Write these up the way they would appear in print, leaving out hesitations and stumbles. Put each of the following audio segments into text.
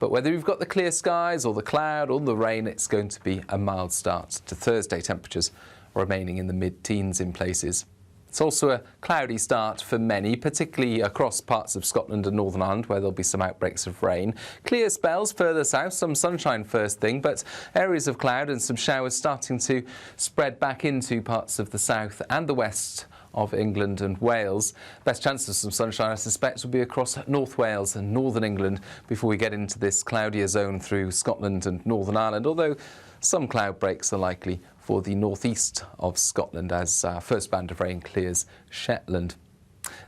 But whether you've got the clear skies or the cloud or the rain, it's going to be a mild start to Thursday. Temperatures remaining in the mid-teens in places. It's also a cloudy start for many, particularly across parts of Scotland and Northern Ireland, where there'll be some outbreaks of rain. Clear spells further south, some sunshine first thing, but areas of cloud and some showers starting to spread back into parts of the south and the west of England and Wales. Best chance of some sunshine, I suspect, will be across North Wales and Northern England before we get into this cloudier zone through Scotland and Northern Ireland, although some cloud breaks are likely for the northeast of Scotland as first band of rain clears Shetland.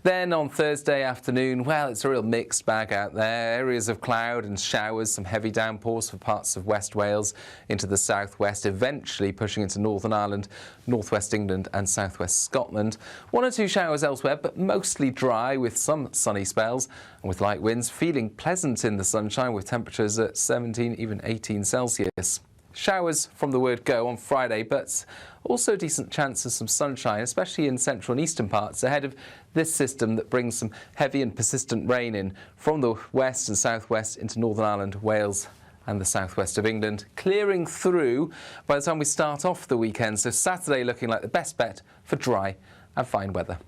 Then on Thursday afternoon, well, it's a real mixed bag out there. Areas of cloud and showers, some heavy downpours for parts of West Wales into the southwest, eventually pushing into Northern Ireland, northwest England and southwest Scotland. One or two showers elsewhere, but mostly dry with some sunny spells and with light winds, feeling pleasant in the sunshine with temperatures at 17, even 18 Celsius. Showers from the word go on Friday, but also a decent chance of some sunshine, especially in central and eastern parts, ahead of this system that brings some heavy and persistent rain in from the west and southwest into Northern Ireland, Wales and the southwest of England, clearing through by the time we start off the weekend. So Saturday looking like the best bet for dry and fine weather.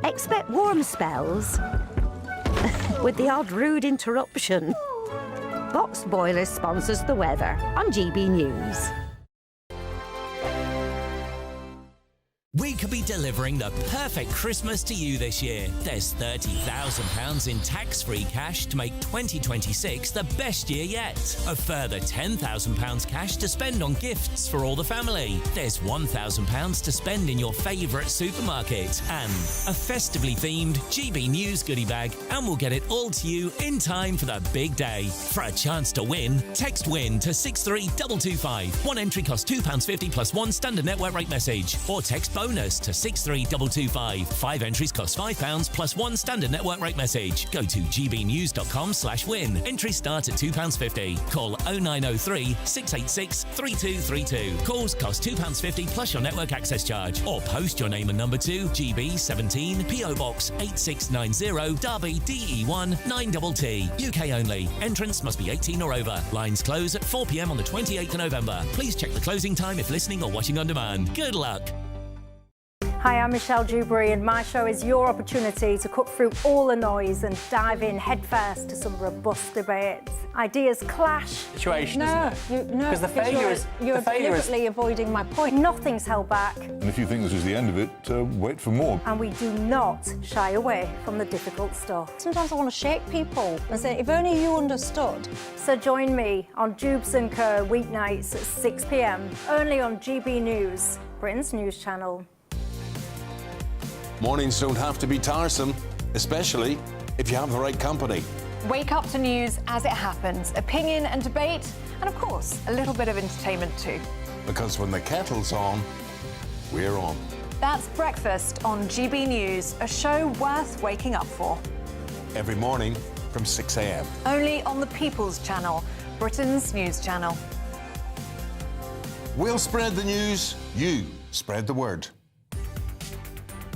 Expect warm spells with the odd rude interruption. Box Boilers sponsors the weather on GB News. We could be delivering the perfect Christmas to you this year. There's £30,000 in tax-free cash to make 2026 the best year yet. A further £10,000 cash to spend on gifts for all the family. There's £1,000 to spend in your favourite supermarket. And a festively themed GB News goodie bag, and we'll get it all to you in time for the big day. For a chance to win, text WIN to 63225. One entry costs £2.50 plus one standard network rate message. Or text bonus to 63225. 5 entries cost £5 plus one standard network rate message. Go to gbnews.com/win. Entries start at £2.50. Call 0903 686 3232. Calls cost £2.50 plus your network access charge. Or post your name and number to GB17 PO Box 8690 Derby DE1 9TT. UK only. Entrance must be 18 or over. Lines close at 4 p.m. on the 28th of November. Please check the closing time if listening or watching on demand. Good luck. Hi, I'm Michelle Dewberry, and my show is your opportunity to cut through all the noise and dive in headfirst to some robust debates. Ideas clash. Situation, isn't it? Because the failure is you're deliberately avoiding my point. Nothing's held back. And if you think this is the end of it, wait for more. And we do not shy away from the difficult stuff. Sometimes I want to shake people and say, if only you understood. So join me on Jubes & Co. weeknights at 6 p.m. only on GB News, Britain's news channel. Mornings don't have to be tiresome, especially if you have the right company. Wake up to news as it happens, opinion and debate, and of course, a little bit of entertainment too. Because when the kettle's on, we're on. That's Breakfast on GB News, a show worth waking up for. Every morning from 6 a.m. Only on the People's Channel, Britain's news channel. We'll spread the news, you spread the word.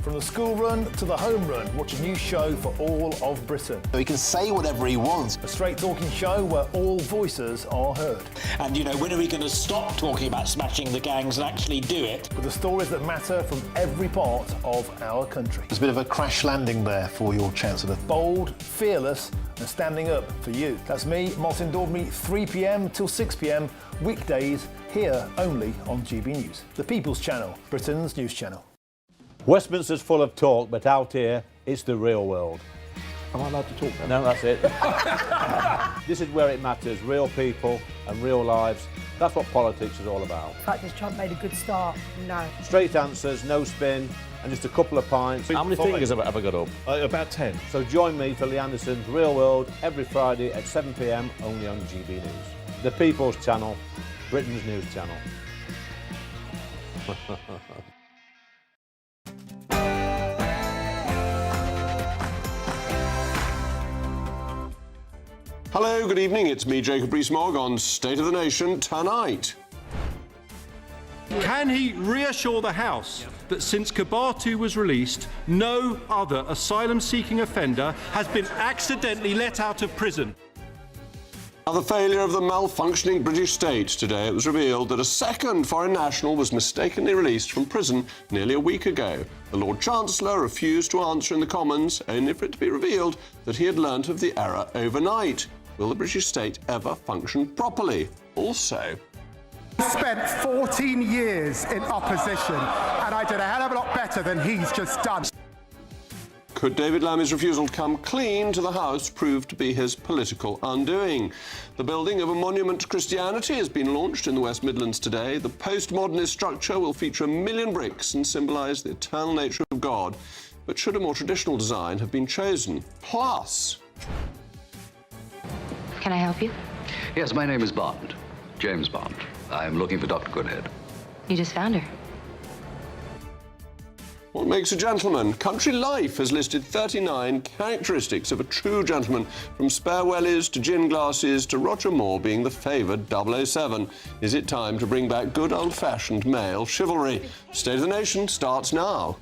From the school run to the home run, watch a new show for all of Britain. So he can say whatever he wants. A straight-talking show where all voices are heard. And, you know, when are we going to stop talking about smashing the gangs and actually do it? With the stories that matter from every part of our country. There's a bit of a crash landing there for your Chancellor. Bold, fearless and standing up for you. That's me, Martin Daubney, 3 p.m. till 6 p.m, weekdays, here only on GB News. The People's Channel, Britain's news channel. Westminster's full of talk, but out here, it's the real world. Am I allowed to talk then? No, that's it. This is where it matters, real people and real lives. That's what politics is all about. Practice Trump made a good start. No. Straight answers, no spin, and just a couple of pints. How many fingers have I got up? About 10. So join me for Lee Anderson's Real World every Friday at 7 p.m, only on GB News. The People's Channel, Britain's news channel. Hello, good evening. It's me, Jacob Rees-Mogg, on State of the Nation tonight. Can he reassure the House that since Kabatu was released, no other asylum-seeking offender has been accidentally let out of prison? Now, the failure of the malfunctioning British state. Today it was revealed that a second foreign national was mistakenly released from prison nearly a week ago. The Lord Chancellor refused to answer in the Commons, only for it to be revealed that he had learnt of the error overnight. Will the British state ever function properly? Also, I spent 14 years in opposition, and I did a hell of a lot better than he's just done. could David Lammy's refusal to come clean to the House prove to be his political undoing? The building of a monument to Christianity has been launched in the West Midlands today. The postmodernist structure will feature 1 million bricks and symbolise the eternal nature of God. But should a more traditional design have been chosen? Plus... Can I help you? Yes, my name is Bond. James Bond. I'm looking for Dr. Goodhead. You just found her. What makes a gentleman? Country Life has listed 39 characteristics of a true gentleman, from spare wellies to gin glasses to Roger Moore being the favoured 007. Is it time to bring back good old-fashioned male chivalry? State of the Nation starts now.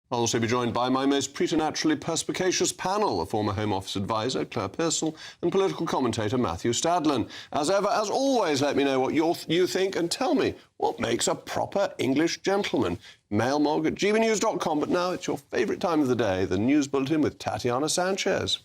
I'll also be joined by my most preternaturally perspicacious panel, a former Home Office advisor, Claire Pearsall, and political commentator Matthew Stadlen. As ever, as always, let me know what you think and tell me what makes a proper English gentleman. Mailmog at gbnews.com, but now it's your favourite time of the day, the News Bulletin with Tatiana Sanchez.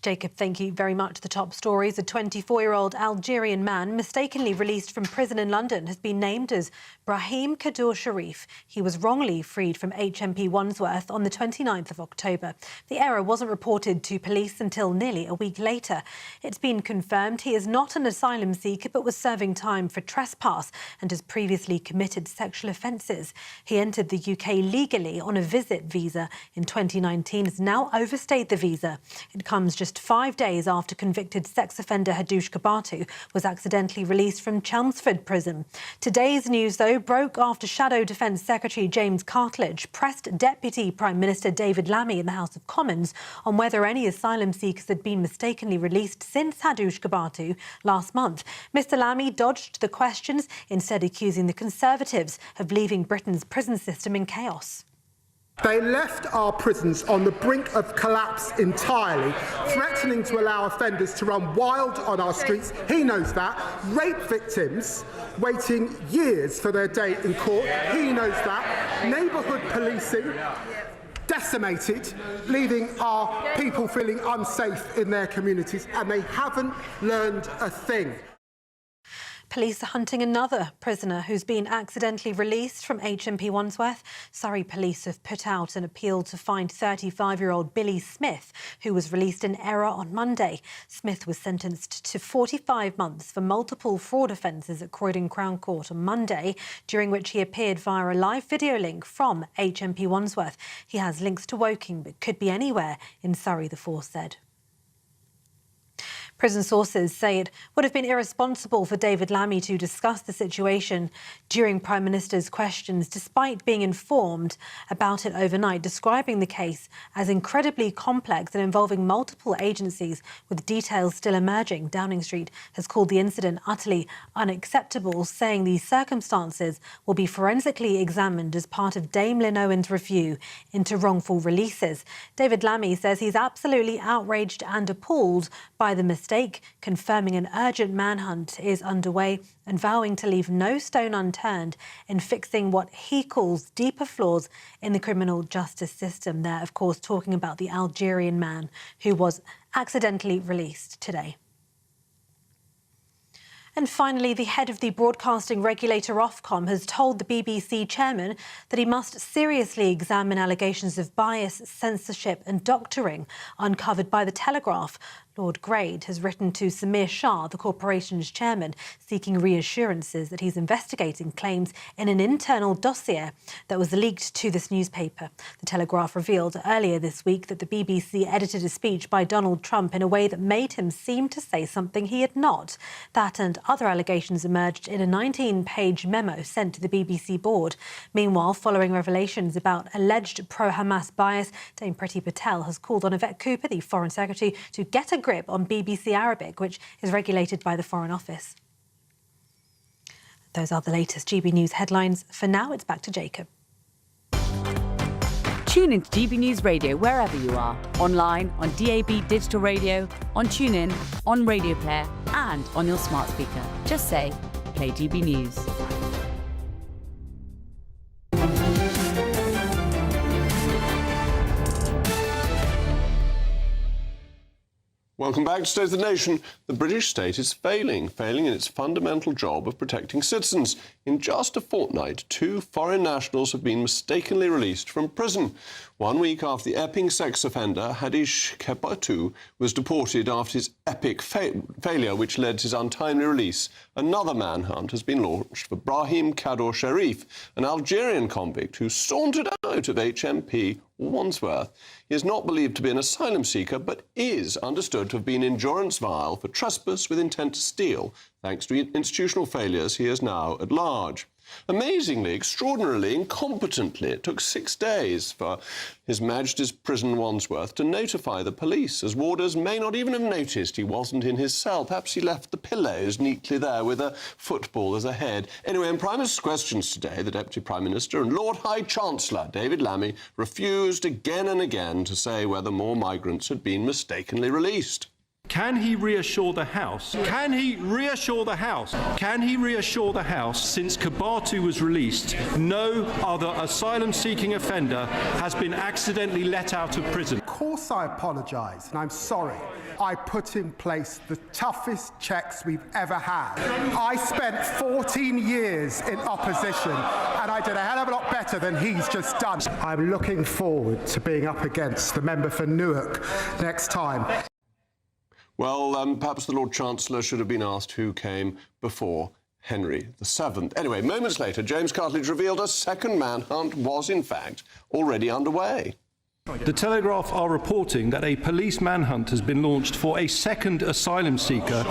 Jacob, thank you very much. The top stories. A 24-year-old Algerian man mistakenly released from prison in London has been named as Brahim Kadour Sharif. He was wrongly freed from HMP Wandsworth on the 29th of October. The error wasn't reported to police until nearly a week later. It's been confirmed he is not an asylum seeker but was serving time for trespass and has previously committed sexual offences. He entered the UK legally on a visit visa in 2019, has now overstayed the visa. It comes just 5 days after convicted sex offender Hadoush Kabatu was accidentally released from Chelmsford prison. Today's news, though, broke after Shadow Defence Secretary James Cartledge pressed Deputy Prime Minister David Lammy in the House of Commons on whether any asylum seekers had been mistakenly released since Hadoush Kabatu last month. Mr Lammy dodged the questions, instead accusing the Conservatives of leaving Britain's prison system in chaos. They left our prisons on the brink of collapse entirely, threatening to allow offenders to run wild on our streets. He knows that. Rape victims waiting years for their day in court. He knows that. Neighbourhood policing decimated, leaving our people feeling unsafe in their communities, and they haven't learned a thing. Police are hunting another prisoner who's been accidentally released from HMP Wandsworth. Surrey police have put out an appeal to find 35-year-old Billy Smith, who was released in error on Monday. Smith was sentenced to 45 months for multiple fraud offences at Croydon Crown Court on Monday, during which he appeared via a live video link from HMP Wandsworth. He has links to Woking, but could be anywhere in Surrey, the force said. Prison sources say it would have been irresponsible for David Lammy to discuss the situation during Prime Minister's questions, despite being informed about it overnight, describing the case as incredibly complex and involving multiple agencies, with details still emerging. Downing Street has called the incident utterly unacceptable, saying the circumstances will be forensically examined as part of Dame Lynn Owen's review into wrongful releases. David Lammy says he's absolutely outraged and appalled by the mistake, confirming an urgent manhunt is underway and vowing to leave no stone unturned in fixing what he calls deeper flaws in the criminal justice system. There, of course, talking about the Algerian man who was accidentally released today. And finally, the head of the broadcasting regulator Ofcom has told the BBC chairman that he must seriously examine allegations of bias, censorship and doctoring uncovered by The Telegraph. Lord Grade has written to Samir Shah, the corporation's chairman, seeking reassurances that he's investigating claims in an internal dossier that was leaked to this newspaper. The Telegraph revealed earlier this week that the BBC edited a speech by Donald Trump in a way that made him seem to say something he had not. That and other allegations emerged in a 19-page memo sent to the BBC board. Meanwhile, following revelations about alleged pro-Hamas bias, Dame Priti Patel has called on Yvette Cooper, the Foreign Secretary, to get a grip on BBC Arabic, which is regulated by the Foreign Office. Those are the latest GB News headlines. For now, it's back to Jacob. Tune into GB News Radio wherever you are, online, on DAB digital radio, on TuneIn, on Radio Player and on your smart speaker. Just say, play GB News. Welcome back to State of the Nation. The British state is failing in its fundamental job of protecting citizens. In just a fortnight, 2 foreign nationals have been mistakenly released from prison. 1 week after the Epping sex offender Hadish Kebatu was deported after his epic failure, which led to his untimely release, another manhunt has been launched for Brahim Kadour Sharif, an Algerian convict who sauntered out of HMP Wandsworth. He is not believed to be an asylum seeker, but is understood to have been in durance vile for trespass with intent to steal. Thanks to institutional failures, he is now at large. Amazingly, extraordinarily, incompetently, it took 6 days for His Majesty's Prison Wandsworth to notify the police, as warders may not even have noticed he wasn't in his cell. Perhaps he left the pillows neatly there with a football as a head. Anyway, in Prime Minister's Questions today, the Deputy Prime Minister and Lord High Chancellor David Lammy refused again and again to say whether more migrants had been mistakenly released. Can he reassure the House? Can he reassure the House? Can he reassure the House since Kebatu was released, no other asylum-seeking offender has been accidentally let out of prison? Of course I apologise, and I'm sorry. I put in place the toughest checks we've ever had. I spent 14 years in opposition, and I did a hell of a lot better than he's just done. I'm looking forward to being up against the member for Newark next time. Well, perhaps the Lord Chancellor should have been asked who came before Henry VII. Anyway, moments later, James Cartledge revealed a second manhunt was, in fact, already underway. The Telegraph are reporting that a police manhunt has been launched for a second asylum seeker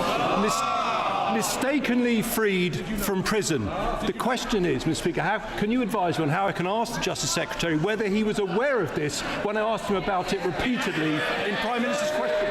mistakenly freed from prison. The question is, Mr. Speaker, can you advise me on how I can ask the Justice Secretary whether he was aware of this when I asked him about it repeatedly in Prime Minister's Questions?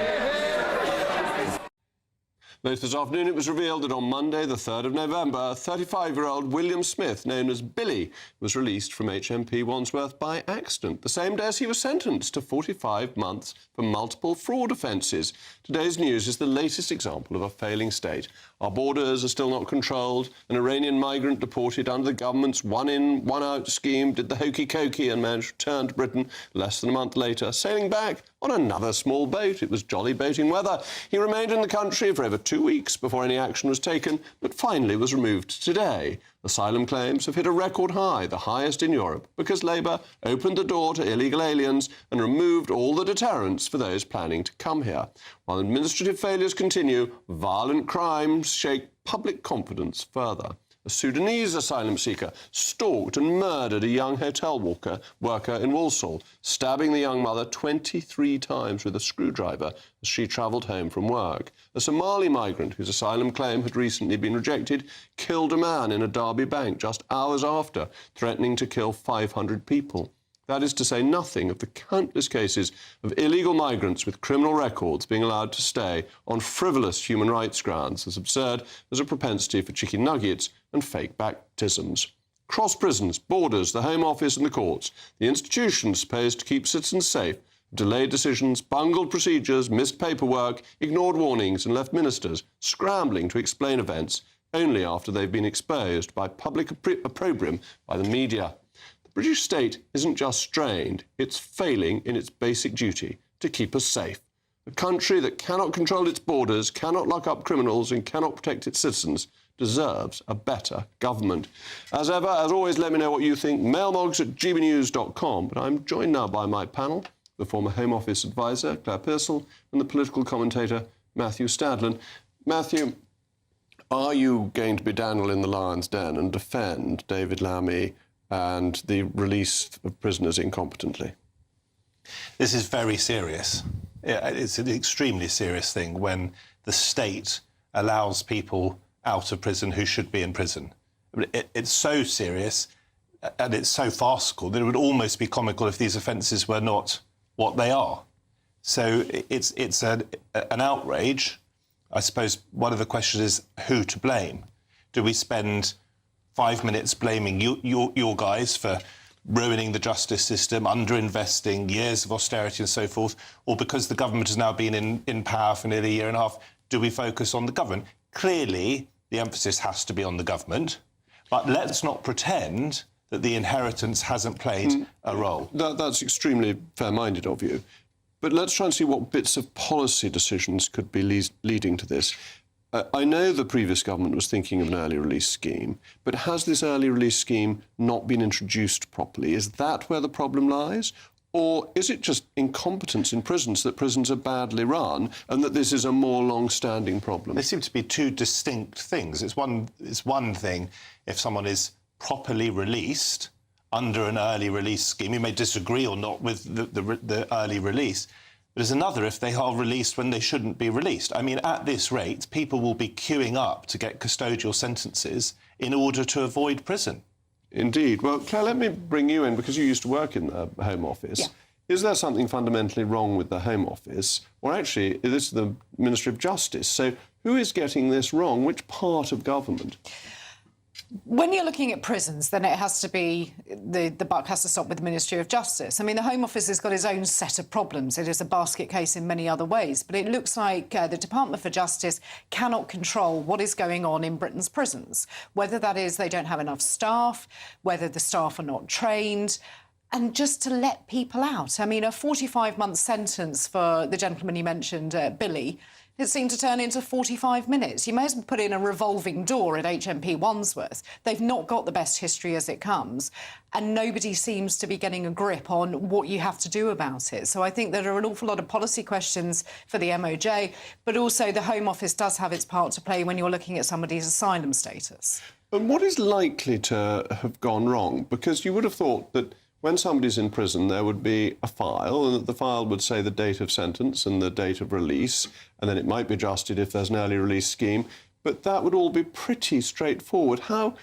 Later this afternoon, it was revealed that on Monday, the 3rd of November, 35-year-old William Smith, known as Billy, was released from HMP Wandsworth by accident, the same day as he was sentenced to 45 months for multiple fraud offences. Today's news is the latest example of a failing state. Our borders are still not controlled. An Iranian migrant deported under the government's one-in, one-out scheme did the hokey-cokey and managed to return to Britain less than a month later, sailing back on another small boat. It was jolly boating weather. He remained in the country for over 2 weeks before any action was taken, but finally was removed today. Asylum claims have hit a record high, the highest in Europe, because Labour opened the door to illegal aliens and removed all the deterrents for those planning to come here. While administrative failures continue, violent crimes shake public confidence further. A Sudanese asylum seeker stalked and murdered a young hotel worker in Walsall, stabbing the young mother 23 times with a screwdriver as she travelled home from work. A Somali migrant whose asylum claim had recently been rejected killed a man in a Derby bank just hours after, threatening to kill 500 people. That is to say nothing of the countless cases of illegal migrants with criminal records being allowed to stay on frivolous human rights grounds, as absurd as a propensity for chicken nuggets and fake baptisms. Cross prisons, borders, the Home Office and the courts, the institutions supposed to keep citizens safe, delayed decisions, bungled procedures, missed paperwork, ignored warnings and left ministers scrambling to explain events only after they've been exposed by public opprobrium by the media. The British state isn't just strained, it's failing in its basic duty to keep us safe. A country that cannot control its borders, cannot lock up criminals and cannot protect its citizens deserves a better government. As ever, as always, let me know what you think. Mailmogs@gbnews.com. But I'm joined now by my panel. the former Home Office advisor, Claire Pearsall, and the political commentator, Matthew Stadlen. Matthew, are you going to be Daniel in the lion's den and defend David Lammy and the release of prisoners incompetently? This is very serious. It's an extremely serious thing when the state allows people out of prison who should be in prison. It's so serious and it's so farcical that it would almost be comical if these offences were not what they are. So it's an outrage. I suppose one of the questions is who to blame. Do we spend 5 minutes blaming your guys for ruining the justice system, underinvesting, years of austerity and so forth, or because the government has now been in power for nearly a year and a half, do we focus on the government? Clearly, the emphasis has to be on the government, but let's not pretend that the inheritance hasn't played a role. That's extremely fair-minded of you. But let's try and see what bits of policy decisions could be leading to this. I know the previous government was thinking of an early release scheme, but has this early release scheme not been introduced properly? Is that where the problem lies? Or is it just incompetence in prisons, that prisons are badly run and that this is a more long-standing problem? They seem to be two distinct things. It's one thing if someone is properly released under an early release scheme. You may disagree or not with the early release. But there's another if they are released when they shouldn't be released. I mean, at this rate, people will be queuing up to get custodial sentences in order to avoid prison. Indeed. Well, Claire, let me bring you in, because you used to work in the Home Office. Yeah. Is there something fundamentally wrong with the Home Office? Or actually, this is the Ministry of Justice. So who is getting this wrong? Which part of government? When you're looking at prisons, then it has to be, the buck has to stop with the Ministry of Justice. I mean, the Home Office has got its own set of problems. It is a basket case in many other ways. But it looks like the Department for Justice cannot control what is going on in Britain's prisons, whether that is they don't have enough staff, whether the staff are not trained, and just to let people out. I mean, a 45-month sentence for the gentleman you mentioned, Billy, it seemed to turn into 45 minutes. You may as well put in a revolving door at HMP Wandsworth. They've not got the best history as it comes, and nobody seems to be getting a grip on what you have to do about it. So I think there are an awful lot of policy questions for the MOJ, but also the Home Office does have its part to play when you're looking at somebody's asylum status. And what is likely to have gone wrong? Because you would have thought that when somebody's in prison, there would be a file, and that the file would say the date of sentence and the date of release, and then it might be adjusted if there's an early release scheme. But that would all be pretty straightforward. How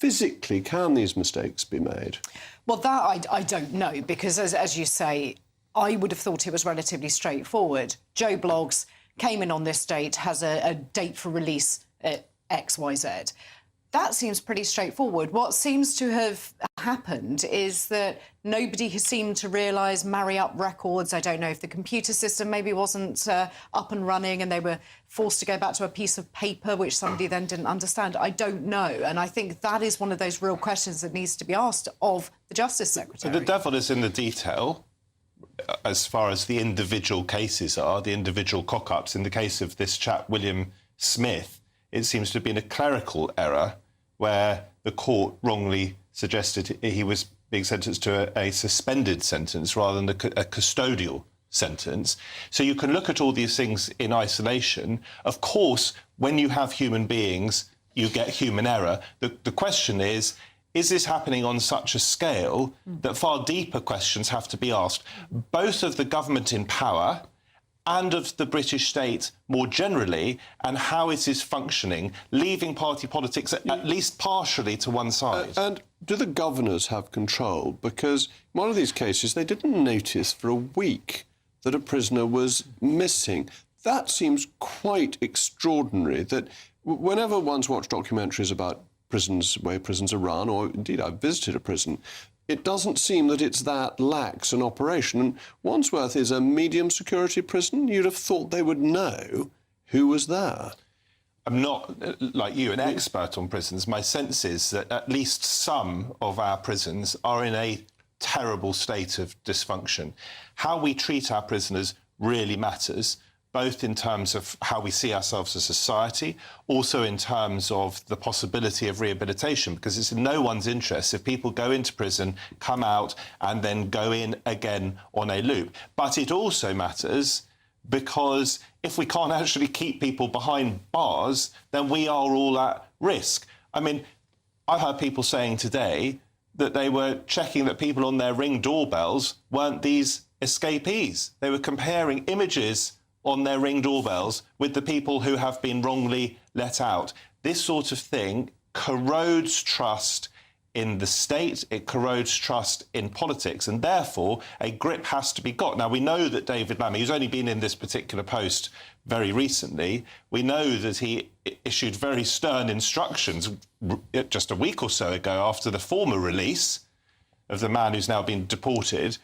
physically can these mistakes be made? Well, that I don't know, because as you say, I would have thought it was relatively straightforward. Joe Bloggs came in on this date, has a date for release at XYZ. That seems pretty straightforward. What seems to have happened is that nobody has seemed to realise, marry up records. I don't know if the computer system maybe wasn't up and running and they were forced to go back to a piece of paper which somebody then didn't understand. I don't know. And I think that is one of those real questions that needs to be asked of the Justice Secretary. The devil is in the detail as far as the individual cases are, the individual cock-ups. In the case of this chap, William Smith, it seems to have been a clerical error where the court wrongly suggested he was being sentenced to a suspended sentence rather than a custodial sentence. So you can look at all these things in isolation. Of course, when you have human beings, you get human error. The question is this happening on such a scale that far deeper questions have to be asked, both of the government in power and of the British state more generally, and how it is functioning, leaving party politics at least partially to one side. And do the governors have control? Because in one of these cases, they didn't notice for a week that a prisoner was missing. That seems quite extraordinary, that whenever one's watched documentaries about prisons, the way prisons are run, or indeed I've visited a prison, it doesn't seem that it's that lax an operation. And Wandsworth is a medium security prison. You'd have thought they would know who was there. I'm not, like you, an expert on prisons. My sense is that at least some of our prisons are in a terrible state of dysfunction. How we treat our prisoners really matters. both in terms of how we see ourselves as a society, also in terms of the possibility of rehabilitation, because it's in no one's interest if people go into prison, come out, and then go in again on a loop. But it also matters because if we can't actually keep people behind bars, then we are all at risk. I mean, I heard people saying today that they were checking that people on their Ring doorbells weren't these escapees. They were comparing images on their Ring doorbells with the people who have been wrongly let out. This sort of thing corrodes trust in the state, it corrodes trust in politics, and therefore a grip has to be got. Now, we know that David Lammy, who's only been in this particular post very recently, we know that he issued very stern instructions just a week or so ago after the former release of the man who's now been deported.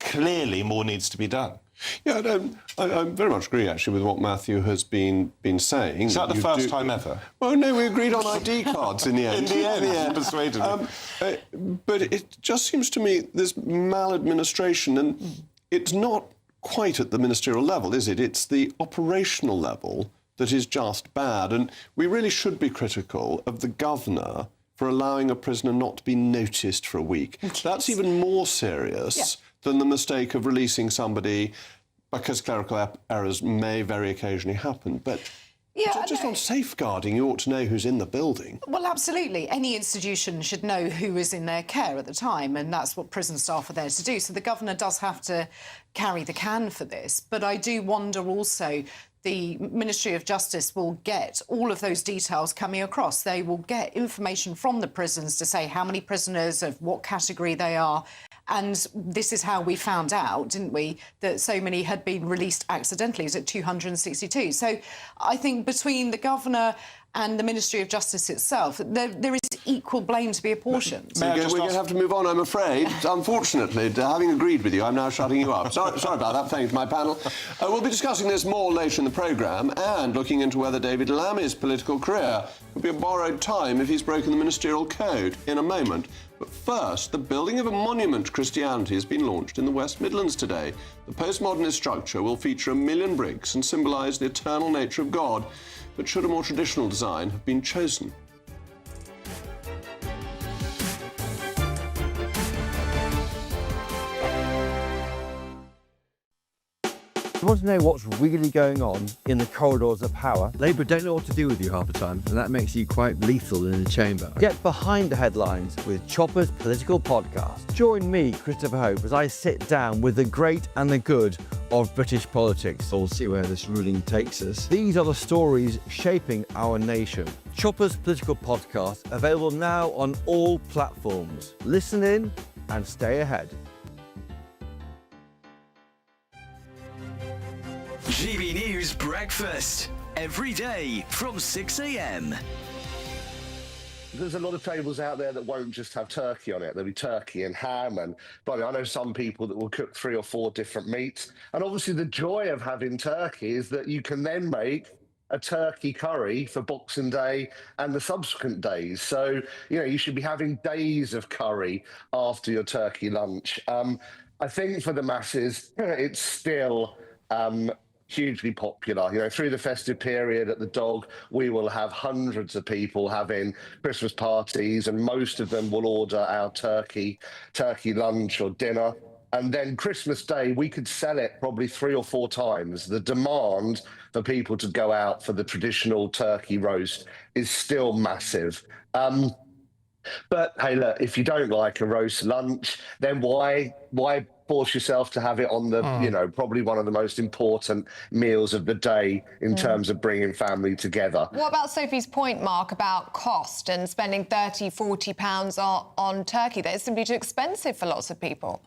Clearly, more needs to be done. Yeah, I very much agree, actually, with what Matthew has been saying. Is that the first time ever? Well, no, we agreed on ID cards in the end. In the end, persuaded me. But it just seems to me there's maladministration, and it's not quite at the ministerial level, is it? It's the operational level that is just bad, and we really should be critical of the governor for allowing a prisoner not to be noticed for a week. Yes. That's even more serious than the mistake of releasing somebody because clerical errors may very occasionally happen. But just on safeguarding, you ought to know who's in the building. Well, absolutely. Any institution should know who is in their care at the time, and that's what prison staff are there to do. So the governor does have to carry the can for this. But I do wonder also, the Ministry of Justice will get all of those details coming across. They will get information from the prisons to say how many prisoners, of what category they are. And this is how we found out, didn't we, that so many had been released accidentally. It was at 262. So I think between the governor and the Ministry of Justice itself, there is equal blame to be apportioned. We're going to have to move on, I'm afraid. Unfortunately, having agreed with you, I'm now shutting you up. Sorry about that. Thanks, my panel. We'll be discussing this more later in the programme and looking into whether David Lammy's political career would be a borrowed time if he's broken the ministerial code in a moment. But first, the building of a monument to Christianity has been launched in the West Midlands today. The postmodernist structure will feature 1 million bricks and symbolise the eternal nature of God. But should a more traditional design have been chosen? You want to know what's really going on in the corridors of power? Labour don't know what to do with you half the time, and that makes you quite lethal in the chamber. Get behind the headlines with Chopper's Political Podcast. Join me, Christopher Hope, as I sit down with the great and the good of British politics. We'll see where this ruling takes us. These are the stories shaping our nation. Chopper's Political Podcast, available now on all platforms. Listen in and stay ahead. GB News Breakfast, every day from 6 a.m. There's a lot of tables out there that won't just have turkey on it. There'll be turkey and ham, and but I know some people that will cook 3 or 4 different meats. And obviously the joy of having turkey is that you can then make a turkey curry for Boxing Day and the subsequent days. So, you know, you should be having days of curry after your turkey lunch. I think for the masses, it's still hugely popular. You know, through the festive period at the Dog, we will have hundreds of people having Christmas parties, and most of them will order our turkey lunch or dinner. And then Christmas Day, we could sell it probably 3 or 4 times. The demand for people to go out for the traditional turkey roast is still massive. But hey, look, if you don't like a roast lunch, then why force yourself to have it on the, you know, probably one of the most important meals of the day in terms of bringing family together. What about Sophie's point, Mark, about cost and spending £30, £40 on turkey? That is simply too expensive for lots of people.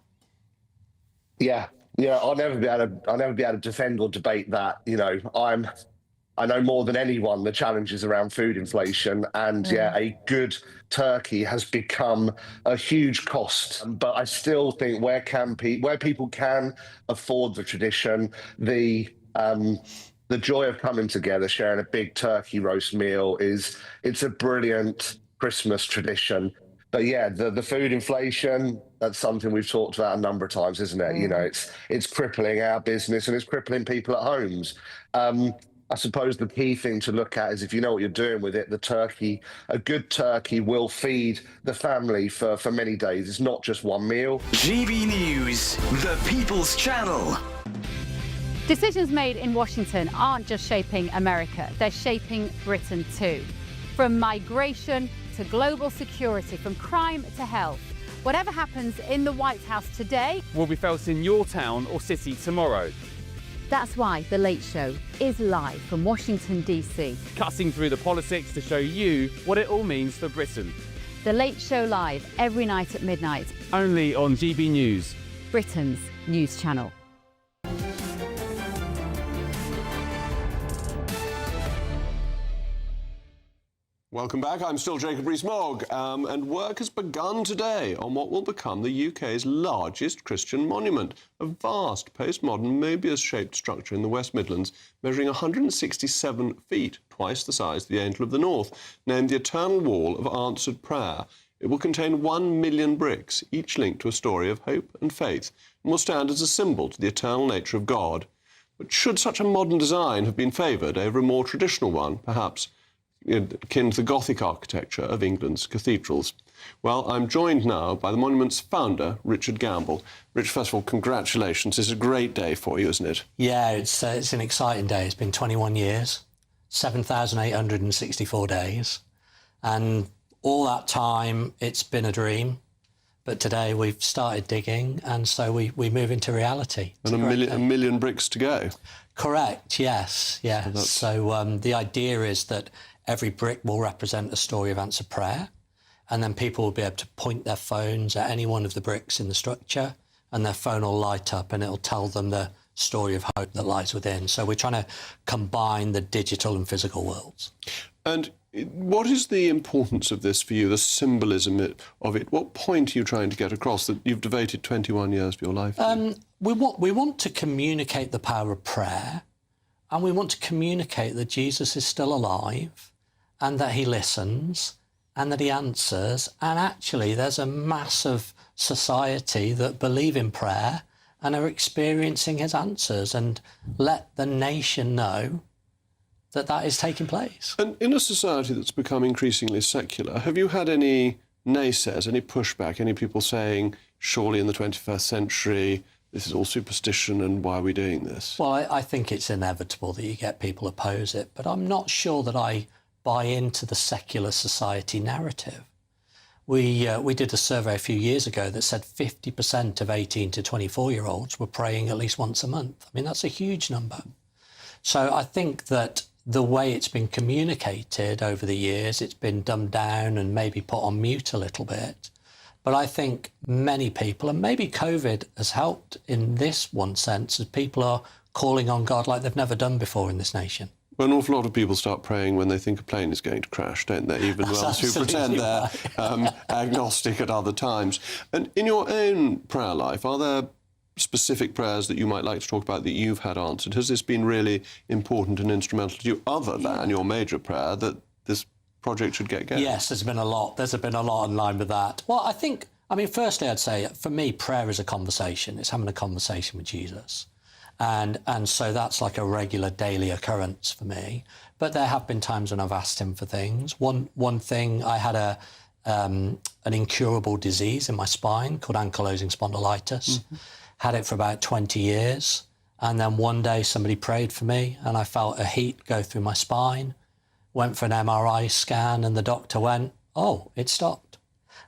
Yeah, I'll never be able to defend or debate that. You know, I know more than anyone the challenges around food inflation, and a good turkey has become a huge cost. But I still think where people can afford the tradition, the joy of coming together, sharing a big turkey roast meal it's a brilliant Christmas tradition. But yeah, the food inflation, That's something we've talked about a number of times, isn't it? You know, it's crippling our business and it's crippling people at homes. I suppose the key thing to look at is if you know what you're doing with it, the turkey, a good turkey will feed the family for many days. It's not just one meal. GB News, the People's Channel. Decisions made in Washington aren't just shaping America, they're shaping Britain too. From migration to global security, from crime to health. Whatever happens in the White House today will be felt in your town or city tomorrow. That's why The Late Show is live from Washington, D.C. Cutting through the politics to show you what it all means for Britain. The Late Show live every night at midnight. Only on GB News, Britain's news channel. Welcome back. I'm still Jacob Rees-Mogg, and work has begun today on what will become the UK's largest Christian monument, a vast postmodern Mobius-shaped structure in the West Midlands, measuring 167 feet, twice the size of the Angel of the North, named the Eternal Wall of Answered Prayer. It will contain 1 million bricks, each linked to a story of hope and faith, and will stand as a symbol to the eternal nature of God. But should such a modern design have been favoured over a more traditional one, perhaps akin to the Gothic architecture of England's cathedrals? Well, I'm joined now by the monument's founder, Richard Gamble. Rich, first of all, congratulations. It's a great day for you, isn't it? Yeah, it's an exciting day. It's been 21 years, 7,864 days. And all that time, it's been a dream. But today we've started digging, and so we move into reality. And a million bricks to go. Correct, yes. So the idea is that every brick will represent a story of answered prayer, and then people will be able to point their phones at any one of the bricks in the structure, and their phone will light up and it'll tell them the story of hope that lies within. So we're trying to combine the digital and physical worlds. And what is the importance of this for you, the symbolism of it? What point are you trying to get across that you've devoted 21 years of your life to? We want to communicate the power of prayer, and we want to communicate that Jesus is still alive, and that he listens, and that he answers. And actually, there's a massive society that believe in prayer and are experiencing his answers, and let the nation know that that is taking place. And in a society that's become increasingly secular, have you had any naysayers, any pushback, any people saying, surely in the 21st century, this is all superstition and why are we doing this? Well, I think it's inevitable that you get people oppose it, but I'm not sure that I buy into the secular society narrative. We did a survey a few years ago that said 50% of 18 to 24-year-olds were praying at least once a month. I mean, that's a huge number. So I think that the way it's been communicated over the years, it's been dumbed down and maybe put on mute a little bit. But I think many people, and maybe COVID has helped in this one sense, as people are calling on God like they've never done before in this nation. Well, an awful lot of people start praying when they think a plane is going to crash, don't they? Even ones who pretend they're agnostic at other times. And in your own prayer life, are there specific prayers that you might like to talk about that you've had answered? Has this been really important and instrumental to you, other than your major prayer, that this project should get going? Yes, there's been a lot. There's been a lot in line with that. Well, I mean, firstly, I'd say, for me, prayer is a conversation. It's having a conversation with Jesus. And so that's like a regular daily occurrence for me. But there have been times when I've asked him for things. One thing, I had an incurable disease in my spine called ankylosing spondylitis. Mm-hmm. Had it for about 20 years. And then one day somebody prayed for me and I felt a heat go through my spine. Went for an MRI scan and the doctor went, oh, it stopped.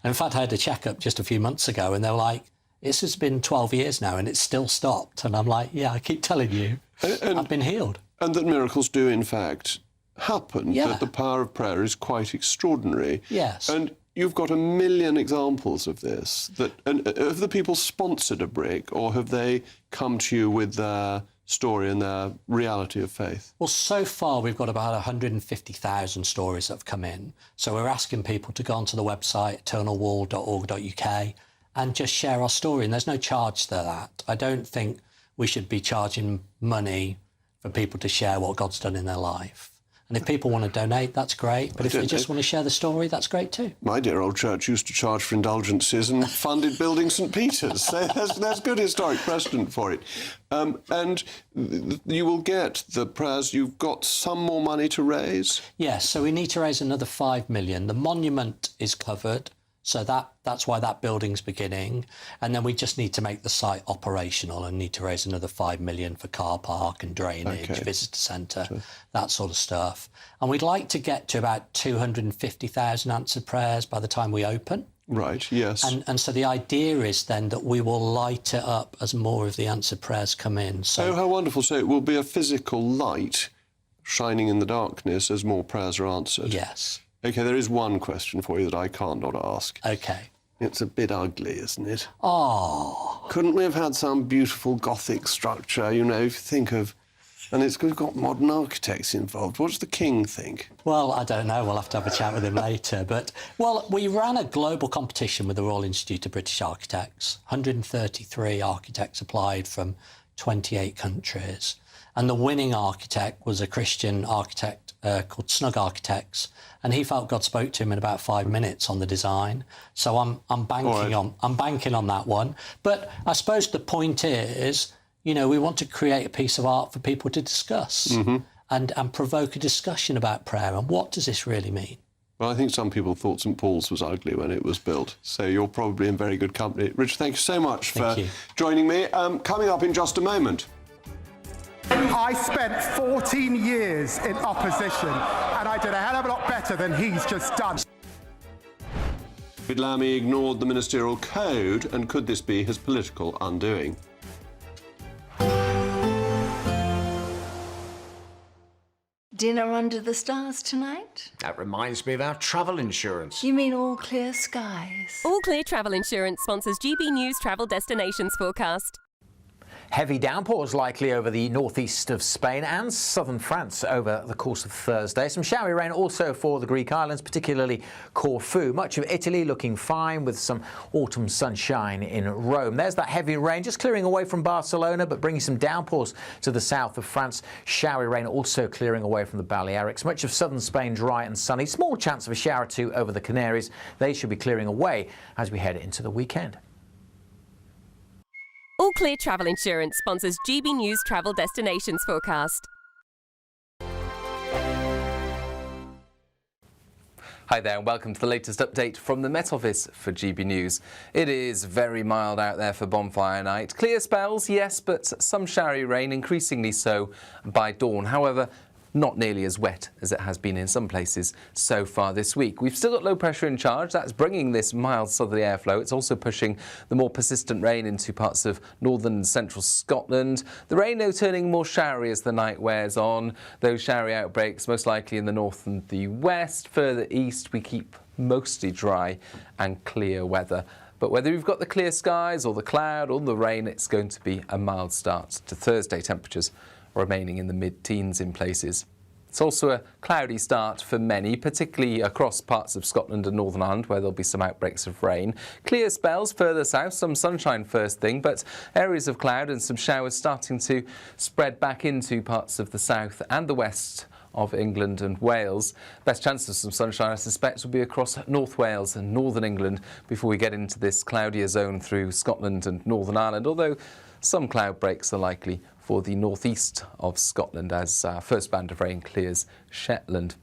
And in fact, I had a checkup just a few months ago and they were like, this has been 12 years now and it's still stopped. And I'm like, yeah, I keep telling you, I've been healed. And that miracles do, in fact, happen. Yeah. That the power of prayer is quite extraordinary. Yes. And you've got a million examples of this. And have the people sponsored a brick, or have they come to you with their story and their reality of faith? Well, so far we've got about 150,000 stories that have come in. So we're asking people to go onto the website, eternalwall.org.uk, and just share our story. And there's no charge to that. I don't think we should be charging money for people to share what God's done in their life. And if people want to donate, that's great. But if they just want to share the story, that's great too. My dear old church used to charge for indulgences and funded building St Peter's. So that's good historic precedent for it. And you will get the prayers. You've got some more money to raise? Yes, so we need to raise another 5 million. The monument is covered. So that's why that building's beginning. And then we just need to make the site operational and need to raise another 5 million for car park and drainage, visitor centre, that sort of stuff. And we'd like to get to about 250,000 answered prayers by the time we open. Right, yes. And so the idea is then that we will light it up as more of the answered prayers come in. So, oh, how wonderful. So it will be a physical light shining in the darkness as more prayers are answered. Yes. OK, there is one question for you that I can't not ask. OK. It's a bit ugly, isn't it? Oh. Couldn't we have had some beautiful Gothic structure, you know, if you think of... And it's got modern architects involved. What does the King think? Well, I don't know. We'll have to have a chat with him later. But, well, we ran a global competition with the Royal Institute of British Architects. 133 architects applied from 28 countries. And the winning architect was a Christian architect called Snug Architects, and he felt God spoke to him in about 5 minutes on the design. So I'm banking on that one. But I suppose the point is, you know, we want to create a piece of art for people to discuss and provoke a discussion about prayer and what does this really mean. Well, I think some people thought St Paul's was ugly when it was built, so you're probably in very good company. Richard, thank you so much for joining me. Coming up in just a moment. I spent 14 years in opposition, and I did a hell of a lot better than he's just done. David Lammy ignored the ministerial code, and could this be his political undoing? Dinner under the stars tonight? That reminds me of our travel insurance. You mean All Clear Skies? All Clear Travel Insurance sponsors GBNews Travel Destinations Forecast. Heavy downpours likely over the northeast of Spain and southern France over the course of Thursday. Some showery rain also for the Greek islands, particularly Corfu. Much of Italy looking fine with some autumn sunshine in Rome. There's that heavy rain just clearing away from Barcelona, but bringing some downpours to the south of France. Showery rain also clearing away from the Balearics. Much of southern Spain dry and sunny. Small chance of a shower or two over the Canaries. They should be clearing away as we head into the weekend. All Clear Travel Insurance sponsors GBNews Travel Destinations Forecast. Hi there and welcome to the latest update from the Met Office for GB News. It is very mild out there for bonfire night. Clear spells, yes, but some showery rain, increasingly so by dawn. However, not nearly as wet as it has been in some places so far this week. We've still got low pressure in charge. That's bringing this mild southerly airflow. It's also pushing the more persistent rain into parts of northern and central Scotland. The rain, though, turning more showery as the night wears on. Those showery outbreaks most likely in the north and the west. Further east, we keep mostly dry and clear weather. But whether you've got the clear skies or the cloud or the rain, it's going to be a mild start to Thursday. Temperatures remaining in the mid-teens in places. It's also a cloudy start for many, particularly across parts of Scotland and Northern Ireland, where there'll be some outbreaks of rain. Clear spells further south, some sunshine first thing, but areas of cloud and some showers starting to spread back into parts of the south and the west of England and Wales. Best chance of some sunshine, I suspect, will be across North Wales and Northern England before we get into this cloudier zone through Scotland and Northern Ireland, although some cloud breaks are likely for the northeast of Scotland as our first band of rain clears Shetland.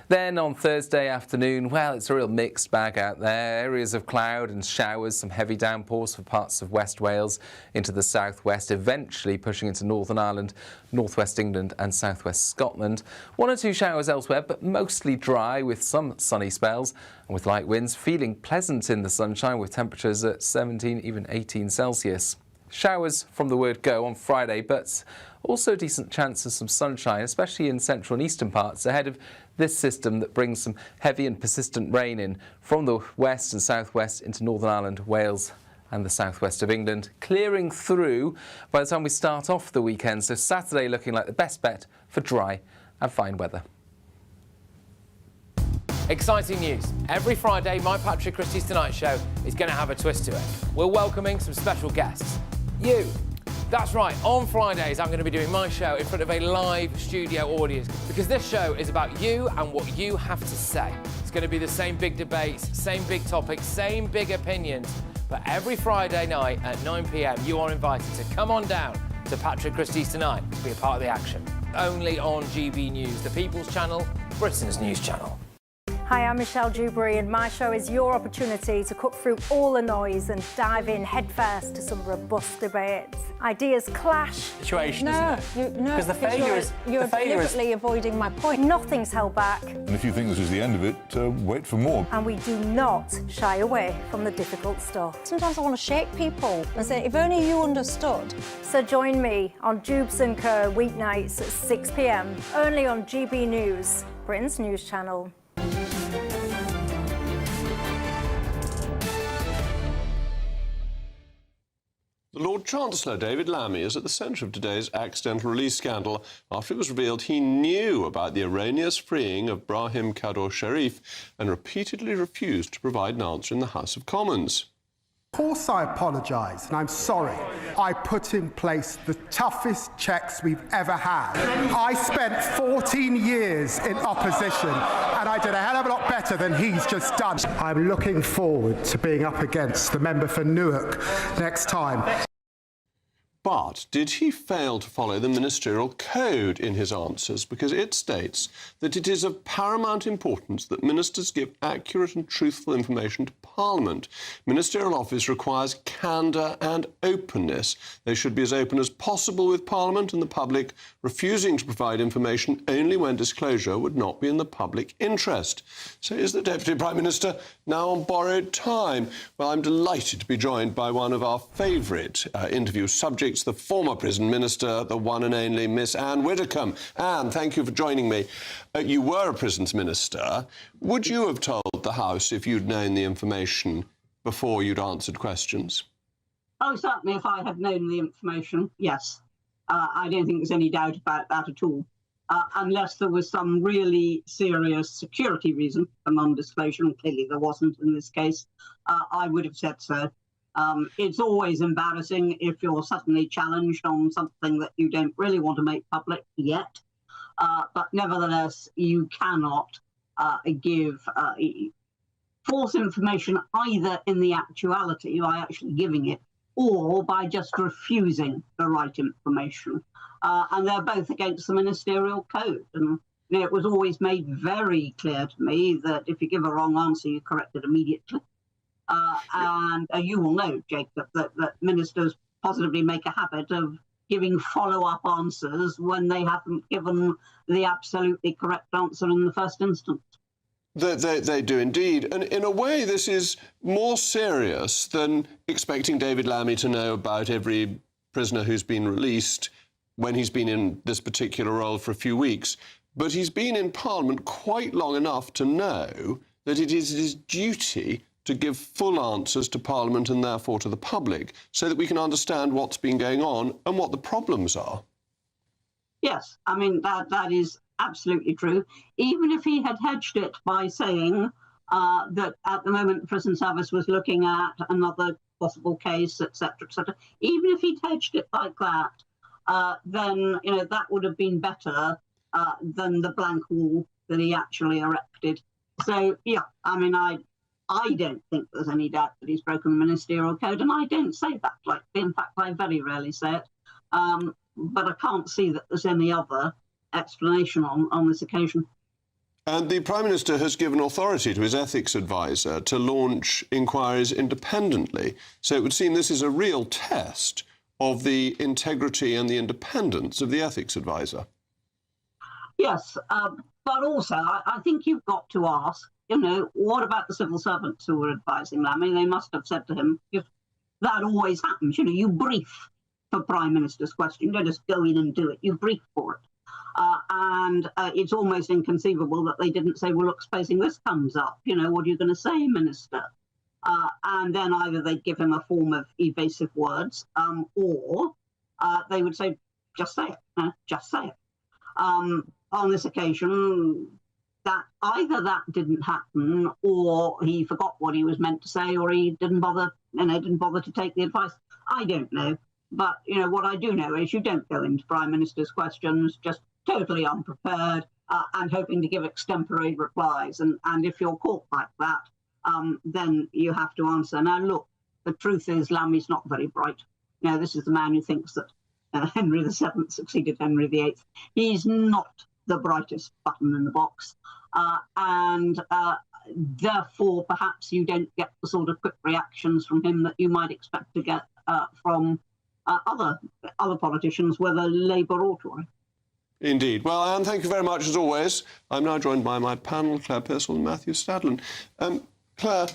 Then on Thursday afternoon, well, it's a real mixed bag out there. Areas of cloud and showers, some heavy downpours for parts of West Wales into the southwest, eventually pushing into Northern Ireland, northwest England and southwest Scotland. One or two showers elsewhere, but mostly dry with some sunny spells and with light winds, feeling pleasant in the sunshine with temperatures at 17, even 18 Celsius. Showers from the word go on Friday, but also a decent chance of some sunshine, especially in central and eastern parts, ahead of this system that brings some heavy and persistent rain in from the west and southwest into Northern Ireland, Wales and the southwest of England, clearing through by the time we start off the weekend. So Saturday looking like the best bet for dry and fine weather. Exciting news. Every Friday, my Patrick Christie's Tonight Show is going to have a twist to it. We're welcoming some special guests. You. That's right, on Fridays I'm going to be doing my show in front of a live studio audience because this show is about you and what you have to say. It's going to be the same big debates, same big topics, same big opinions. But every Friday night at 9 p.m, you are invited to come on down to Patrick Christie's Tonight to be a part of the action. Only on GB News, the People's Channel, Britain's news channel. Hi, I'm Michelle Dewberry, and my show is your opportunity to cut through all the noise and dive in headfirst to some robust debates. Ideas clash. Situation, no, isn't it? Because the failure is... You're deliberately avoiding my point. Nothing's held back. And if you think this is the end of it, wait for more. And we do not shy away from the difficult stuff. Sometimes I want to shake people and say, if only you understood. So join me on Jubes & Co. weeknights at 6 p.m, only on GB News, Britain's news channel. The Lord Chancellor, David Lammy, is at the centre of today's accidental release scandal after it was revealed he knew about the erroneous freeing of Brahim Kador Sharif and repeatedly refused to provide an answer in the House of Commons. Of course I apologise, and I'm sorry. I put in place the toughest checks we've ever had. I spent 14 years in opposition, and I did a hell of a lot better than he's just done. I'm looking forward to being up against the member for Newark next time. But did he fail to follow the ministerial code in his answers? Because it states that it is of paramount importance that ministers give accurate and truthful information to Parliament. Ministerial office requires candour and openness. They should be as open as possible with Parliament and the public, refusing to provide information only when disclosure would not be in the public interest. So is the Deputy Prime Minister now on borrowed time? Well, I'm delighted to be joined by one of our favourite interview subjects, the former prison minister, the one and only Miss Anne Widdecombe. Anne, thank you for joining me. You were a prisons minister. Would you have told the House if you'd known the information before you'd answered questions? Oh, certainly, if I had known the information, yes. I don't think there's any doubt about that at all. Unless there was some really serious security reason for non-disclosure, and clearly there wasn't in this case, I would have said so. It's always embarrassing if you're suddenly challenged on something that you don't really want to make public yet. But nevertheless, you cannot give false information either in the actuality, by actually giving it, or by just refusing the right information. And they're both against the ministerial code. And you know, it was always made very clear to me that if you give a wrong answer, you correct it immediately. And you will know, Jacob, that ministers positively make a habit of giving follow-up answers when they haven't given the absolutely correct answer in the first instance. They do indeed. And in a way, this is more serious than expecting David Lammy to know about every prisoner who's been released when he's been in this particular role for a few weeks. But he's been in Parliament quite long enough to know that it is his duty to give full answers to Parliament and therefore to the public, so that we can understand what's been going on and what the problems are. Yes, I mean, that is absolutely true. Even if he had hedged it by saying that at the moment the prison service was looking at another possible case, etc., etc., even if he'd hedged it like that, then, you know, that would have been better than the blank wall that he actually erected. So, yeah, I mean, I don't think there's any doubt that he's broken the ministerial code, and I don't say that lightly. In fact, I very rarely say it. But I can't see that there's any other explanation on this occasion. And the Prime Minister has given authority to his ethics advisor to launch inquiries independently. So it would seem this is a real test of the integrity and the independence of the ethics advisor. Yes, but also I think you've got to ask, you know, what about the civil servants who were advising them? I mean, they must have said to him, if that always happens, you know, you brief for Prime Minister's question. You don't just go in and do it, you brief for it. And it's almost inconceivable that they didn't say, well, look, supposing this comes up, you know, what are you going to say, Minister? And then either they'd give him a form of evasive words, or they would say, just say it, just say it. On this occasion, that either that didn't happen, or he forgot what he was meant to say, or he didn't bother, you know, didn't bother to take the advice. I don't know. But, you know, what I do know is you don't go into Prime Minister's questions just totally unprepared and hoping to give extempore replies. And if you're caught like that, then you have to answer. Now, look, the truth is Lammy's not very bright. You know, this is the man who thinks that Henry VII succeeded Henry VIII. He's not the brightest button in the box. And therefore, perhaps you don't get the sort of quick reactions from him that you might expect to get from other politicians, whether Labour or Tory. Indeed. Well, Anne, thank you very much as always. I'm now joined by my panel, Claire Pearsall and Matthew Stadlen. Claire,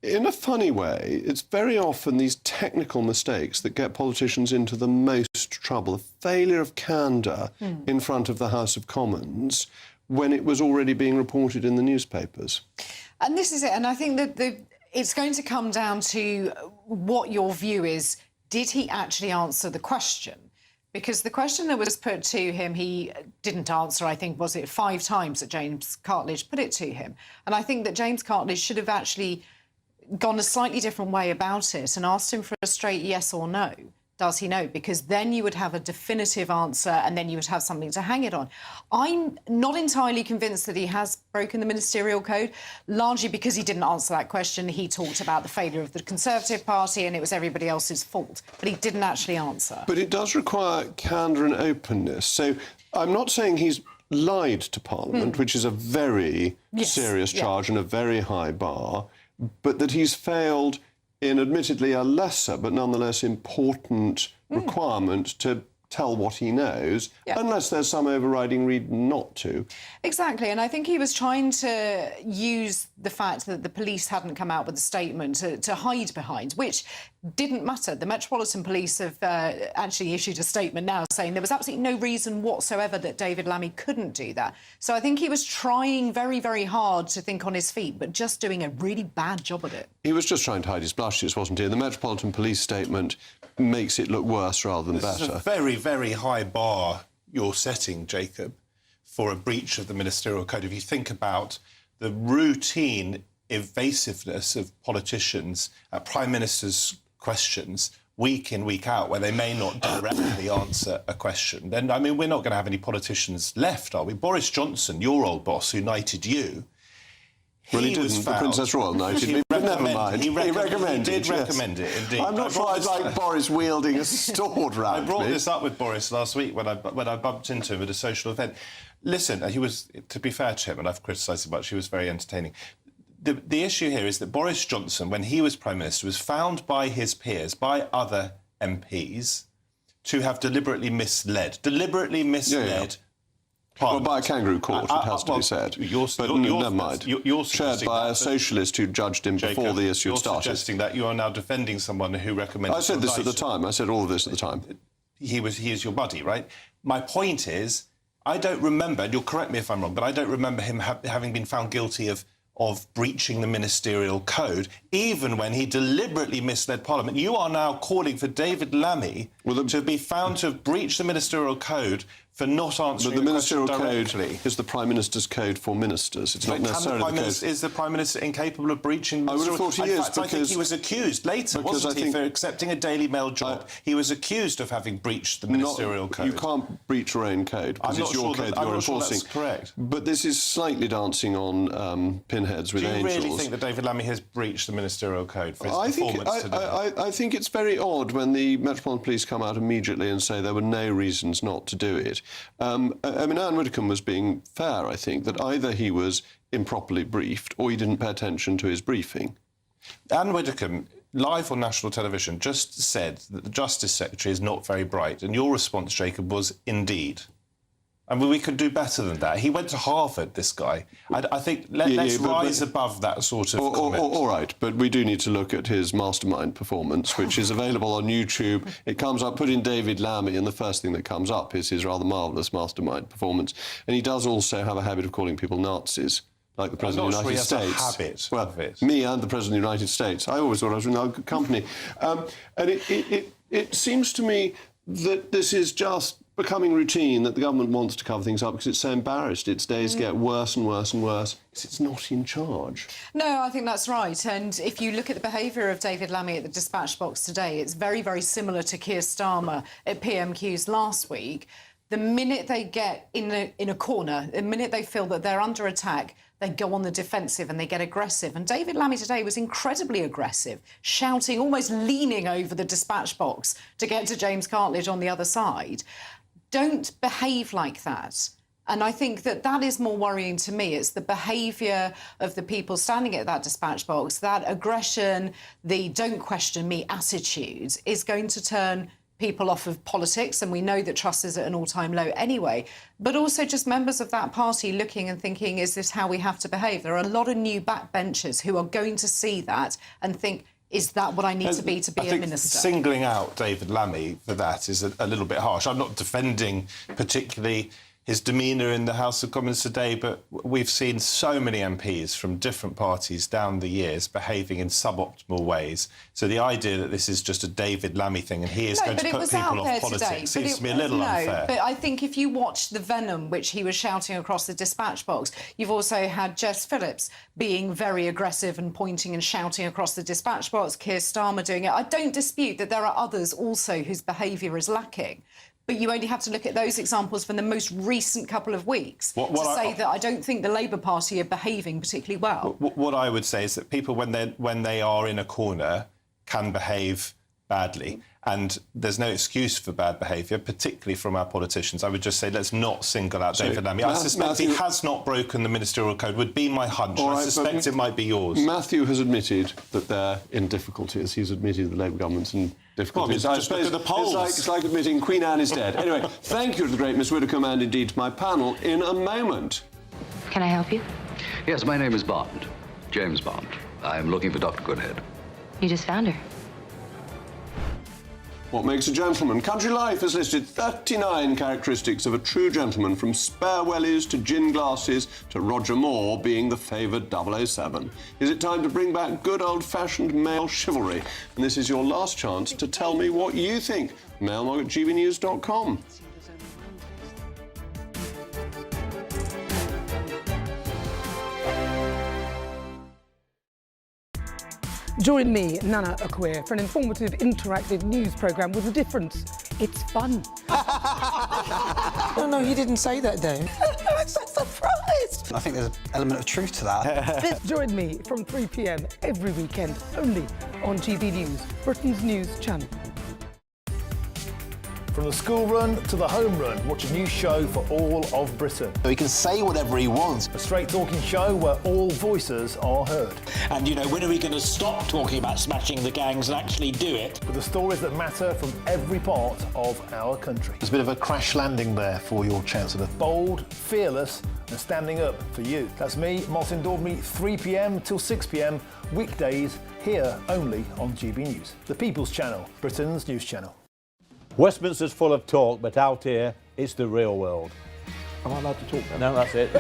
in a funny way, it's very often these technical mistakes that get politicians into the most trouble. A failure of candour in front of the House of Commons when it was already being reported in the newspapers. And this is it. And I think that it's going to come down to what your view is. Did he actually answer the question? Because the question that was put to him, he didn't answer, I think, was it 5 times that James Cartledge put it to him? And I think that James Cartledge should have actually gone a slightly different way about it and asked him for a straight yes or no. Does he know? Because then you would have a definitive answer and then you would have something to hang it on. I'm not entirely convinced that he has broken the ministerial code, largely because he didn't answer that question. He talked about the failure of the Conservative Party and it was everybody else's fault, but he didn't actually answer. But it does require candour and openness. So I'm not saying he's lied to Parliament, which is a very serious charge and a very high bar, but that he's failed in admittedly a lesser but nonetheless important requirement to tell what he knows, unless there's some overriding reason not to. Exactly, and I think he was trying to use the fact that the police hadn't come out with a statement to hide behind, which didn't matter. The Metropolitan Police have actually issued a statement now saying there was absolutely no reason whatsoever that David Lammy couldn't do that. So I think he was trying very, very hard to think on his feet, but just doing a really bad job of it. He was just trying to hide his blushes, wasn't he? The Metropolitan Police statement makes it look worse rather than better. This is a very, very high bar you're setting, Jacob, for a breach of the ministerial code. If you think about the routine evasiveness of politicians at Prime Minister's questions week in, week out, where they may not directly answer a question, then, I mean, we're not going to have any politicians left, are we? Boris Johnson, your old boss, who knighted you, well, he didn't. The Princess Royal knighted me, but never mind. He recommended it. He did recommend it, indeed. I'm not sure I'd like Boris wielding a sword round me. I brought this up with Boris last week when I bumped into him at a social event. Listen, he was, to be fair to him, and I've criticised him much, he was very entertaining. The issue here is that Boris Johnson, when he was Prime Minister, was found by his peers, by other MPs, to have deliberately misled. Well, by a kangaroo court, it has to be said. Never mind. Shared by a socialist who judged him before the issue started. You're suggesting that you are now defending someone who recommended... I said this at the time. I said all of this at the time. He is your buddy, right? My point is, I don't remember, and you'll correct me if I'm wrong, but I don't remember him having been found guilty of breaching the ministerial code, even when he deliberately misled Parliament. You are now calling for David Lammy to be found to have breached the ministerial code for not answering the ministerial code directly. Is the Prime Minister's code for ministers. It's not necessarily the code. Is the Prime Minister incapable of breaching the ministerial code? I would have thought he is, because... I think he was accused later, wasn't he, for accepting a Daily Mail job. He was accused of having breached the ministerial code. You can't breach your own code, because it's your code that you're enforcing. That's correct. But this is slightly dancing on pinheads with angels. Do you really think that David Lammy has breached the ministerial code for his performance today? I think it's very odd when the Metropolitan Police come out immediately and say there were no reasons not to do it. I mean, Anne Widdecombe was being fair, I think, that either he was improperly briefed or he didn't pay attention to his briefing. Anne Widdecombe, live on national television, just said that the Justice Secretary is not very bright, and your response, Jacob, was indeed. I mean, we could do better than that. He went to Harvard, this guy. I think let's rise above that sort of comment. All right, but we do need to look at his mastermind performance, which is available on YouTube. It comes up, put in David Lammy, and the first thing that comes up is his rather marvellous mastermind performance. And he does also have a habit of calling people Nazis, like the President of the United States. I'm not sure he has a habit of it. Me and the President of the United States. I always thought I was in a good company. And it seems to me that this is just becoming routine that the government wants to cover things up because it's so embarrassed. Its days get worse and worse and worse because it's not in charge. No, I think that's right. And if you look at the behaviour of David Lammy at the dispatch box today, it's very, very similar to Keir Starmer at PMQs last week. The minute they get in a corner, the minute they feel that they're under attack, they go on the defensive and they get aggressive. And David Lammy today was incredibly aggressive, shouting, almost leaning over the dispatch box to get to James Cartledge on the other side. Don't behave like that. And I think that that is more worrying to me. It's the behaviour of the people standing at that dispatch box. That aggression, the don't question me attitude is going to turn people off of politics, and we know that trust is at an all-time low anyway, but also just members of that party looking and thinking, is this how we have to behave? There are a lot of new backbenchers who are going to see that and think, is that what I need to be a minister? Singling out David Lammy for that is a little bit harsh. I'm not defending particularly his demeanour in the House of Commons today, but we've seen so many MPs from different parties down the years behaving in suboptimal ways. So the idea that this is just a David Lammy thing and he is going to put people off politics seems to be a little unfair. But I think if you watch the venom which he was shouting across the dispatch box, you've also had Jess Phillips being very aggressive and pointing and shouting across the dispatch box, Keir Starmer doing it. I don't dispute that there are others also whose behaviour is lacking. But you only have to look at those examples from the most recent couple of weeks to say that I don't think the Labour Party are behaving particularly well. What I would say is that people, when they are in a corner, can behave badly. And there's no excuse for bad behaviour, particularly from our politicians. I would just say let's not single out David Lammy. I suspect he has not broken the ministerial code, would be my hunch. Right, I suspect it might be yours. Matthew has admitted that they're in difficulties. He's admitted the Labour government's in difficulties. Well, just look at the polls. It's like admitting Queen Anne is dead. Anyway, thank you to the great Miss Widdicombe and indeed to my panel in a moment. Can I help you? Yes, my name is Bond. James Bond. I'm looking for Dr. Goodhead. You just found her. What makes a gentleman? Country Life has listed 39 characteristics of a true gentleman, from spare wellies to gin glasses to Roger Moore being the favoured 007. Is it time to bring back good old-fashioned male chivalry? And this is your last chance to tell me what you think. mailmog@gbnews.com. Join me, Nana Akwe, for an informative, interactive news programme with a difference. It's fun. No, he didn't say that, Dave. I'm so surprised. I think there's an element of truth to that. Join me from 3 p.m. every weekend, only on GB News, Britain's news channel. From the school run to the home run, watch a new show for all of Britain. He can say whatever he wants. A straight-talking show where all voices are heard. And, you know, when are we going to stop talking about smashing the gangs and actually do it? With the stories that matter from every part of our country. There's a bit of a crash landing there for your Chancellor. Bold, fearless and standing up for you. That's me, Martin Daubney, 3 p.m. till 6 p.m, weekdays, here only on GB News. The People's Channel, Britain's news channel. Westminster's full of talk, but out here, it's the real world. Am I allowed to talk No, now? that's it.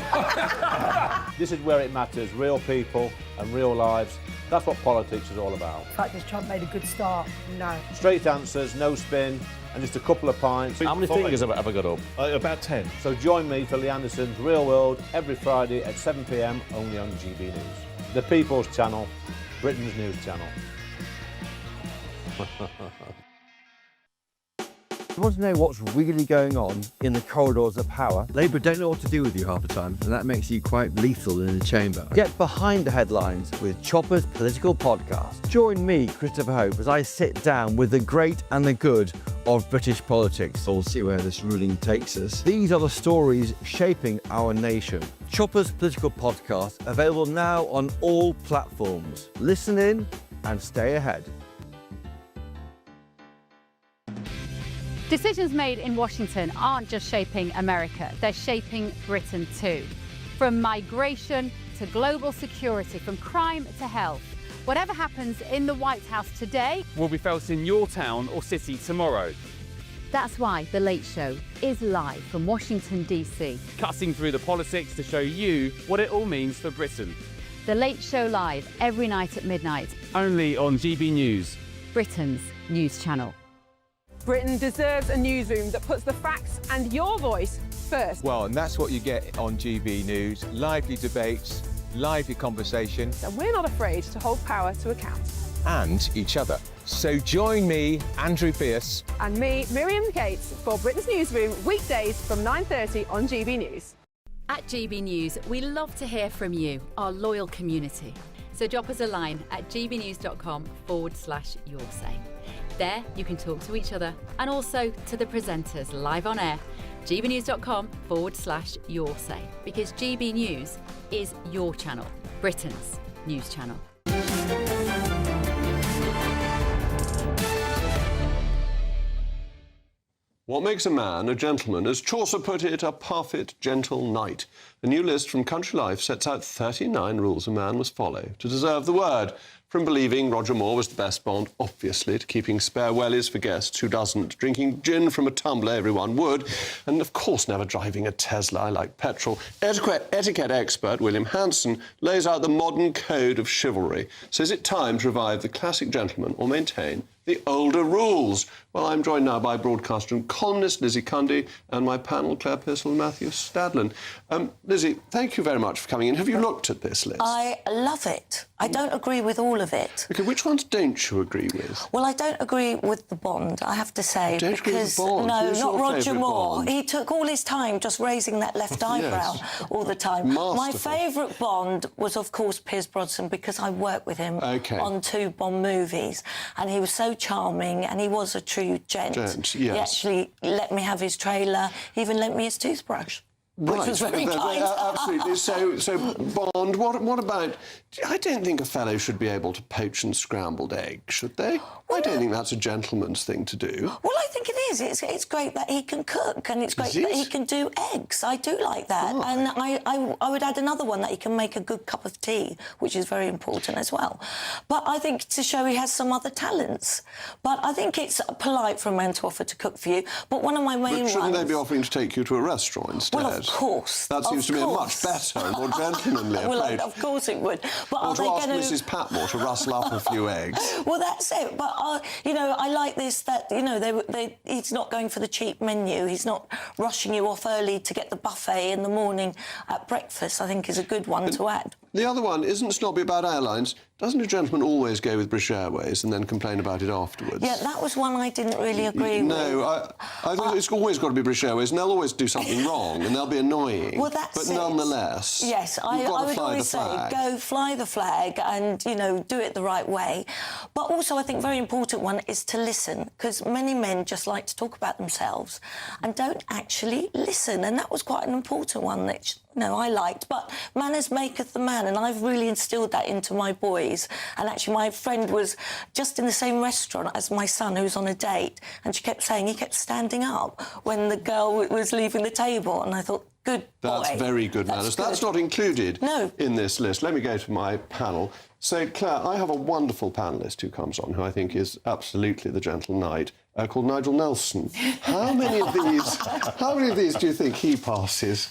This is where it matters, real people and real lives. That's what politics is all about. In fact, has Trump made a good start? No. Straight answers, no spin, and just a couple of pints. How many fingers have I got up? About 10. So join me for Lee Anderson's Real World every Friday at 7 p.m, only on GB News. The People's Channel, Britain's news channel. You want to know what's really going on in the corridors of power? Labour don't know what to do with you half the time, and that makes you quite lethal in the chamber. Get behind the headlines with Chopper's political podcast. Join me, Christopher Hope, as I sit down with the great and the good of British politics. We'll see where this ruling takes us. These are the stories shaping our nation. Chopper's political podcast, available now on all platforms. Listen in and stay ahead. Decisions made in Washington aren't just shaping America, they're shaping Britain too. From migration to global security, from crime to health. Whatever happens in the White House today will be felt in your town or city tomorrow. That's why The Late Show is live from Washington, D.C. Cutting through the politics to show you what it all means for Britain. The Late Show live every night at midnight. Only on GB News, Britain's news channel. Britain deserves a newsroom that puts the facts and your voice first. Well, and that's what you get on GB News. Lively debates, lively conversation. And we're not afraid to hold power to account. And each other. So join me, Andrew Pearce. And me, Miriam Gates, for Britain's Newsroom, weekdays from 9:30 on GB News. At GB News, we love to hear from you, our loyal community. So drop us a line at gbnews.com/yoursay. There you can talk to each other and also to the presenters live on air. gbnews.com/yoursay, because GB News is your channel, Britain's news channel. What makes a man a gentleman? As Chaucer put it, a perfect gentle knight. A new list from Country Life sets out 39 rules a man must follow to deserve the word. From believing Roger Moore was the best Bond, obviously, to keeping spare wellies for guests who doesn't, drinking gin from a tumbler everyone would, and of course never driving a Tesla, I like petrol. Etiquette expert William Hanson lays out the modern code of chivalry. So is it time to revive the classic gentleman or maintain the older rules? Well, I'm joined now by broadcaster and columnist Lizzie Cundy and my panel, Claire Pissell and Matthew Stadlen. Lizzie, thank you very much for coming in. Have you looked at this list? I love it. I don't agree with all of it. OK, which ones don't you agree with? Well, I don't agree with the Bond, I have to say. Don't agree with the Bond? No, Who's not your Roger favourite Moore. Bond? He took all his time just raising that left eyebrow all the time. Masterful. My favourite Bond was, of course, Pierce Brosnan, because I worked with him on 2 Bond movies, and he was so charming, and he was a true gent. He actually let me have his trailer, he even lent me his toothbrush. Which was very kind. Absolutely. So Bond, what about... I don't think a fellow should be able to poach and scrambled eggs, should they? I don't think that's a gentleman's thing to do. Well, I think it is. It's great that he can cook, and it's great that he can do eggs. I do like that. Oh. And I would add another one, that he can make a good cup of tea, which is very important as well. But I think to show he has some other talents. But I think it's polite for a man to offer to cook for you. But one of my main ones... Shouldn't they be offering to take you to a restaurant instead? Well, of course. That seems to be a much better, more gentlemanly approach. Well, of course it would. But or to ask Mrs. Patmore to rustle up a few eggs. Well, that's it. But, you know, I like this, that, you know, he's not going for the cheap menu. He's not rushing you off early to get the buffet in the morning at breakfast, I think is a good one to add. The other one isn't snobby about airlines. Doesn't a gentleman always go with British Airways and then complain about it afterwards? Yeah, that was one I didn't really agree with. No, I think it's always got to be British Airways, and they'll always do something wrong, and they'll be annoying. Well, that's But nonetheless, yes, I would always say go fly the flag and, you know, do it the right way. But also, I think very important one is to listen, because many men just like to talk about themselves and don't actually listen, and that was quite an important one that, you know, I liked. But manners maketh the man, and I've really instilled that into my boys. And actually, my friend was just in the same restaurant as my son, who was on a date, and she kept saying he kept standing up when the girl was leaving the table, and I thought, good boy. That's very good manners. That's not included in this list. Let me go to my panel. So, Claire, I have a wonderful panellist who comes on, who I think is absolutely the gentle knight, called Nigel Nelson. How many of these do you think he passes?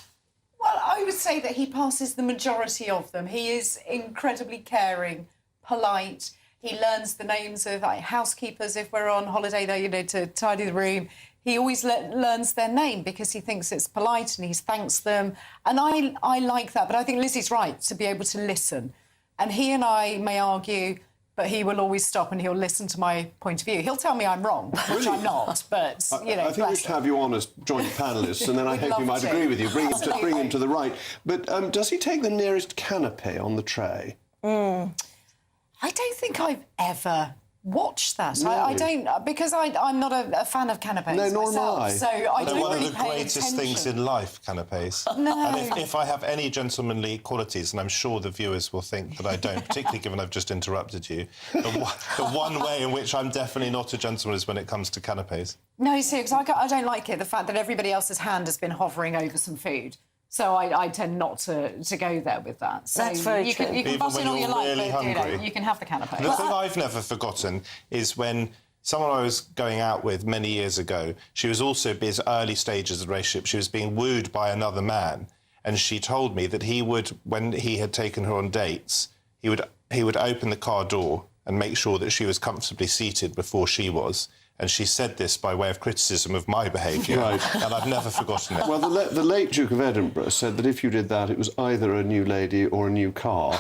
Well, I would say that he passes the majority of them. He is incredibly caring, polite. He learns the names of housekeepers if we're on holiday there, you know, to tidy the room. He always learns their name because he thinks it's polite, and he thanks them. And I like that. But I think Lizzie's right to be able to listen. And he and I may argue, but he will always stop and he'll listen to my point of view. He'll tell me I'm wrong, which I'm not, but, you know... I think we should have you on as joint panellists, and then I hope he might agree with you. Bring him to the right. But does he take the nearest canapé on the tray? I don't think I've ever watched that. No. I don't, because I'm not a fan of canapés myself, so I don't one really of the pay greatest attention. things in life, canapés. No. And if I have any gentlemanly qualities, and I'm sure the viewers will think that I don't, particularly given I've just interrupted you, the one way in which I'm definitely not a gentleman is when it comes to canapés. No, you see, because I don't like it, the fact that everybody else's hand has been hovering over some food. So I tend not to go there with that. So that's very true. You can fuss in all you like, but you know, you can have the canapé. The thing I've never forgotten is when someone I was going out with many years ago, she was also in his early stages of the relationship, she was being wooed by another man, and she told me that he would, when he had taken her on dates, he would open the car door and make sure that she was comfortably seated before she was, and she said this by way of criticism of my behaviour, and I've never forgotten it. Well, the late Duke of Edinburgh said that if you did that, it was either a new lady or a new car.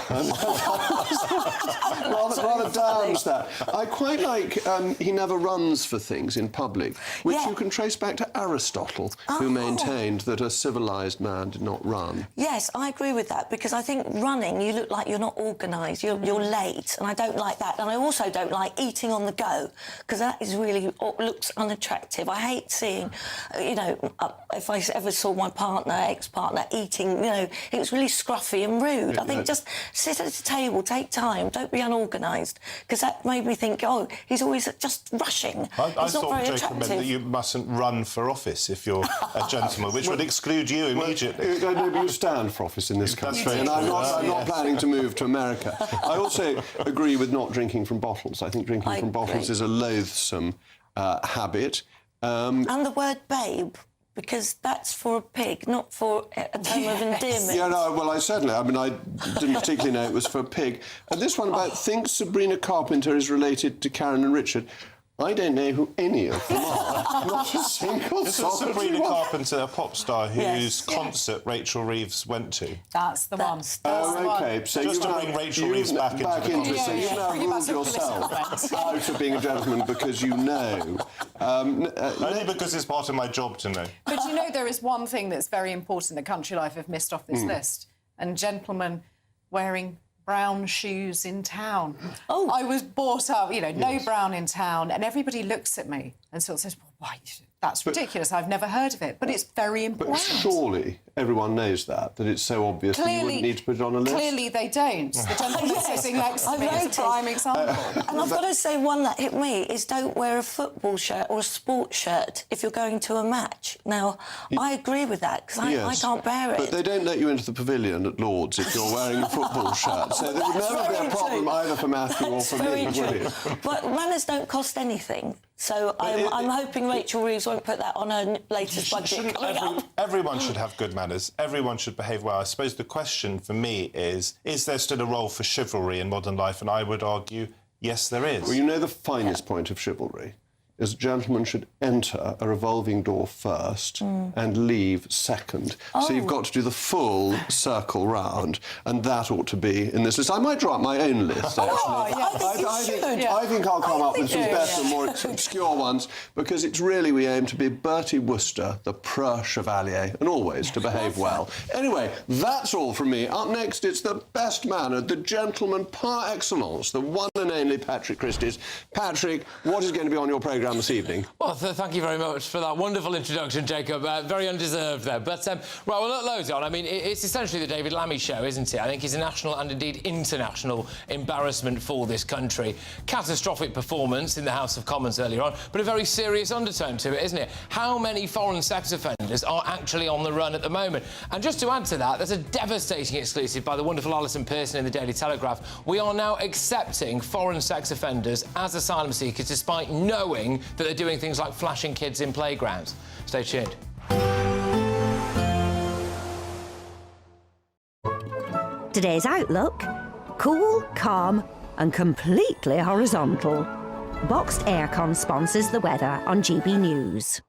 rather damns that. I quite like he never runs for things in public, which you can trace back to Aristotle, who maintained that a civilised man did not run. Yes, I agree with that, because I think running, you look like you're not organised, you're late, and I don't like that. And I also don't like eating on the go, because that is really looks unattractive. I hate seeing, you know, if I ever saw my partner, ex-partner, eating, you know, it was really scruffy and rude. I think just sit at the table, take time, don't be unorganised, because that made me think, oh, he's always just rushing. I thought Jacob meant that you mustn't run for office if you're a gentleman, which would exclude you immediately. No, but you stand for office in this country, and I'm not planning to move to America. I also agree with not drinking from bottles. I think drinking from bottles is a loathsome habit. And the word babe, because that's for a pig, not for a term of endearment. Yeah, no, well, I didn't particularly know it was for a pig. And this one about thinks Sabrina Carpenter is related to Karen and Richard. I don't know who any of them are. Not a single solitary Sabrina one. Carpenter, a pop star whose concert Rachel Reeves went to. That's the one. OK, so just to bring Rachel Reeves back into the conversation. So you've now ruled yourself out of being a gentleman because you know. Only because it's part of my job to know. But you know, there is one thing that's very important that Country Life have missed off this list, and gentlemen wearing brown shoes in town. Oh, I was brought up, you know, no brown in town, and everybody looks at me and sort of says, well, why? That's ridiculous. I've never heard of it. But it's very important. But surely everyone knows that it's so obvious that you wouldn't need to put it on a list. Clearly they don't. The gentleman sitting next to me is a prime example. And I've got to say, one that hit me is don't wear a football shirt or a sports shirt if you're going to a match. Now, I agree with that, because I can't bear it. But they don't let you into the pavilion at Lord's if you're wearing a football shirt. So there would never be a problem either for Matthew or for me, would it? But manners don't cost anything. So I'm hoping Rachel Reeves won't put that on her latest budget. Everyone should have good manners. Everyone should behave well. I suppose the question for me is there still a role for chivalry in modern life? And I would argue, yes, there is. Well, you know the finest point of chivalry is gentlemen should enter a revolving door first and leave second. So you've got to do the full circle round, and that ought to be in this list. I might draw up my own list, actually. I think I'll come up with some better, more obscure ones, because it's really we aim to be Bertie Wooster, the preux chevalier, and always to behave well. Anyway, that's all from me. Up next, it's the best mannered, the gentleman par excellence, the one and only Patrick Christys. Patrick, what is going to be on your programme this evening? Well, thank you very much for that wonderful introduction, Jacob. Very undeserved there. But, right, well, look, loads on. I mean, it's essentially the David Lammy show, isn't it? I think he's a national and indeed international embarrassment for this country. Catastrophic performance in the House of Commons earlier on, but a very serious undertone to it, isn't it? How many foreign sex offenders are actually on the run at the moment? And just to add to that, there's a devastating exclusive by the wonderful Alison Pearson in the Daily Telegraph. We are now accepting foreign sex offenders as asylum seekers despite knowing that they're doing things like flashing kids in playgrounds. Stay tuned. Today's outlook: cool, calm and completely horizontal. Boxed Aircon sponsors the weather on GB News.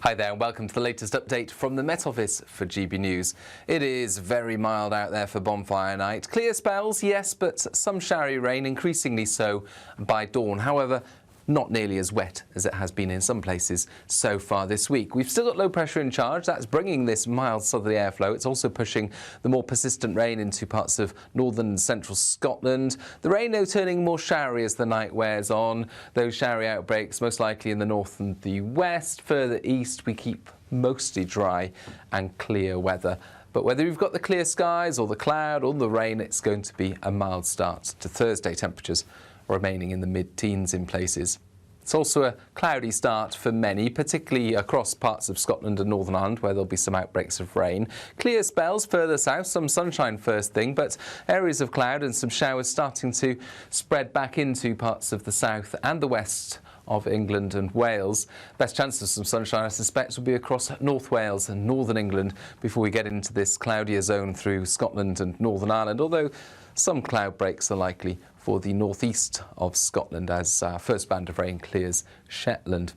Hi there and welcome to the latest update from the Met Office for GB News. It is very mild out there for bonfire night. Clear spells, yes, but some showery rain, increasingly so by dawn. However, not nearly as wet as it has been in some places so far this week. We've still got low pressure in charge. That's bringing this mild southerly airflow. It's also pushing the more persistent rain into parts of northern and central Scotland. The rain, though, turning more showery as the night wears on. Those showery outbreaks most likely in the north and the west. Further east, we keep mostly dry and clear weather. But whether you've got the clear skies or the cloud or the rain, it's going to be a mild start to Thursday. Temperatures remaining in the mid-teens in places. It's also a cloudy start for many, particularly across parts of Scotland and Northern Ireland, where there'll be some outbreaks of rain. Clear spells further south, some sunshine first thing, but areas of cloud and some showers starting to spread back into parts of the south and the west of England and Wales. Best chance of some sunshine, I suspect, will be across North Wales and Northern England before we get into this cloudier zone through Scotland and Northern Ireland, although some cloud breaks are likely for the northeast of Scotland as first band of rain clears Shetland.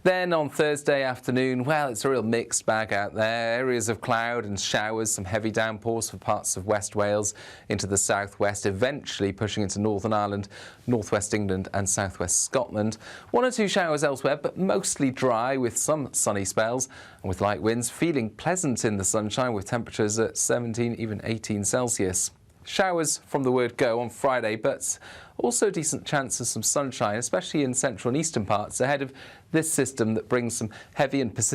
Then on Thursday afternoon, well, it's a real mixed bag out there. Areas of cloud and showers, some heavy downpours for parts of West Wales into the southwest, eventually pushing into Northern Ireland, northwest England and southwest Scotland. 1 or 2 showers elsewhere, but mostly dry with some sunny spells and with light winds, feeling pleasant in the sunshine with temperatures at 17, even 18 Celsius. Showers from the word go on Friday, but also a decent chance of some sunshine, especially in central and eastern parts, ahead of this system that brings some heavy and persistent